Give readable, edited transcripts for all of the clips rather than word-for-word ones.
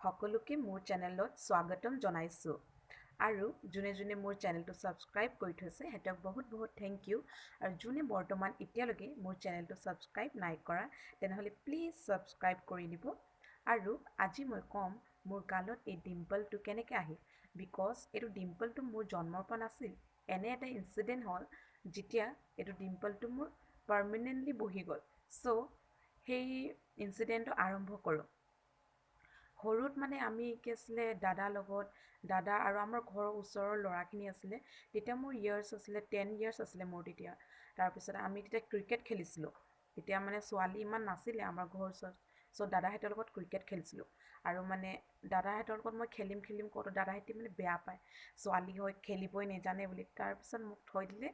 সকলোকে মোৰ চেনেলত স্বাগতম জনাইছোঁ আৰু যোনে যোনে মোৰ চেনেলটো ছাবস্ক্ৰাইব কৰি থৈছে হেতক বহুত বহুত থেংক ইউ আৰু যোনে বৰ্তমান এতিয়ালৈকে মোৰ চেনেলটো ছাবস্ক্ৰাইব নাই কৰা তেনেহ'লে প্লিজ ছাবস্ক্ৰাইব কৰি দিব আৰু আজি মই ক'ম মোৰ গালত এই ডিম্পলটো কেনেকৈ আহিল বিকজ এইটো ডিম্পলটো মোৰ জন্মৰ পৰা নাছিল এনে এটা ইনচিডেণ্ট হ'ল যেতিয়া এইটো ডিম্পলটো মোৰ পাৰ্মানেণ্টলি বহি গ'ল চ' সেই ইনচিডেণ্টটো আৰম্ভ কৰোঁ সৰুত মানে আমি কি আছিলে দাদা আৰু আমাৰ ঘৰৰ ওচৰৰ ল'ৰাখিনি আছিলে তেতিয়া মোৰ ইয়াৰ্ছ আছিলে 10 ইয়াৰ্ছ আছিলে মোৰ তেতিয়া তাৰপিছত আমি তেতিয়া ক্ৰিকেট খেলিছিলোঁ তেতিয়া মানে ছোৱালী ইমান নাছিলে আমাৰ ঘৰৰ ওচৰত চ' দাদাহঁতৰ লগত ক্ৰিকেট খেলিছিলোঁ আৰু মানে দাদাহঁতৰ লগত মই খেলিম কতো দাদাহঁতে মানে বেয়া পায় ছোৱালী হৈ খেলিবই নেজানে বুলি তাৰপিছত মোক থৈ দিলে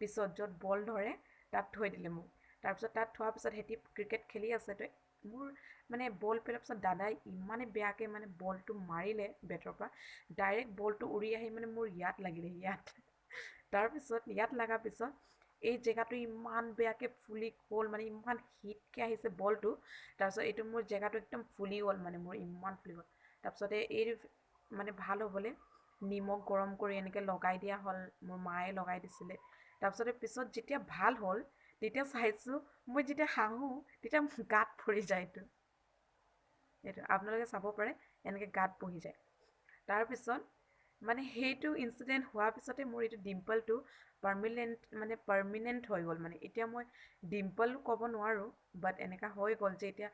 পিছত য'ত বল ধৰে তাত থৈ দিলে মোক তাৰপিছত তাত থোৱাৰ পিছত সিহঁতি ক্ৰিকেট খেলি আছে তো মোৰ মানে বল পেলোৱাৰ পিছত দাদাই ইমানে বেয়াকৈ মানে বলটো মাৰিলে বেটৰ পৰা ডাইৰেক্ট বলটো উৰি আহি মানে মোৰ ইয়াত লাগিলে তাৰপিছত ইয়াত লগাৰ পিছত এই জেগাটো ইমান বেয়াকৈ ফুলি গ'ল মানে ইমান হিটকৈ আহিছে বলটো তাৰপিছত এইটো মোৰ জেগাটো একদম ফুলি গ'ল মানে মোৰ ইমান ফুলি গ'ল তাৰপিছতে এই মানে ভাল হ'বলৈ নিমখ গৰম কৰি এনেকৈ লগাই দিয়া হ'ল মোৰ মায়ে লগাই দিছিলে তাৰপিছতে পিছত যেতিয়া ভাল হ'ল তেতিয়া চাইছোঁ মই যেতিয়া হাঁহো তেতিয়া গাত পৰি যায় এইটো আপোনালোকে চাব পাৰে এনেকৈ গাত বহি যায় তাৰপিছত মানে সেইটো ইনচিডেণ্ট হোৱাৰ পিছতে মোৰ এইটো ডিম্পলটো পাৰ্মানেণ্ট হৈ গ'ল মানে এতিয়া মই ডিম্পল ক'ব নোৱাৰোঁ বাট এনেকুৱা হৈ গ'ল যে এতিয়া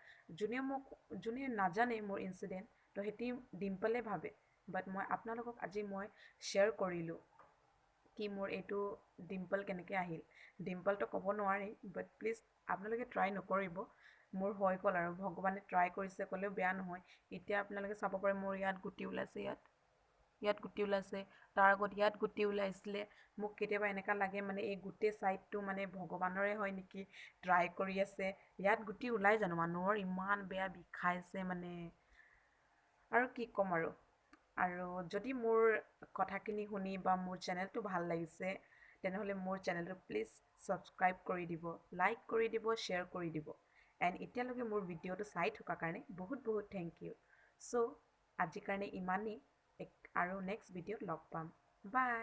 যোনে নাজানে মোৰ ইনচিডেণ্ট তো সিহঁতি ডিম্পলে ভাবে বাট মই আপোনালোকক আজি মই শ্বেয়াৰ কৰিলোঁ কি মোৰ এইটো ডিম্পল কেনেকৈ আহিল ডিম্পলটো ক'ব নোৱাৰি বাট প্লিজ আপোনালোকে ট্ৰাই নকৰিব মোৰ হৈ গ'ল আৰু ভগৱানে ট্ৰাই কৰিছে ক'লেও বেয়া নহয় এতিয়া আপোনালোকে চাব পাৰে মোৰ ইয়াত গুটি ওলাইছে ইয়াত গুটি ওলাইছে তাৰ আগত ইয়াত গুটি ওলাইছিলে মোক কেতিয়াবা এনেকুৱা লাগে মানে এই গোটেই ছাইডটো মানে ভগৱানৰে হয় নেকি ট্ৰাই কৰি আছে ইয়াত গুটি ওলাই জানো মানুহৰ ইমান বেয়া বিষাইছে মানে আৰু কি ক'ম আৰু যদি মোৰ কথাখিনি শুনি বা মোৰ চেনেলটো ভাল লাগিছে তেনেহ'লে মোৰ চেনেলটো প্লিজ ছাবস্ক্ৰাইব কৰি দিব লাইক কৰি দিব শ্বেয়াৰ কৰি দিব এণ্ড এতিয়ালৈকে মোৰ ভিডিঅ'টো চাই থকাৰ কাৰণে বহুত বহুত থেংক ইউ চ' আজিৰ কাৰণে ইমানেই আৰু নেক্সট ভিডিঅ'ত লগ পাম বাই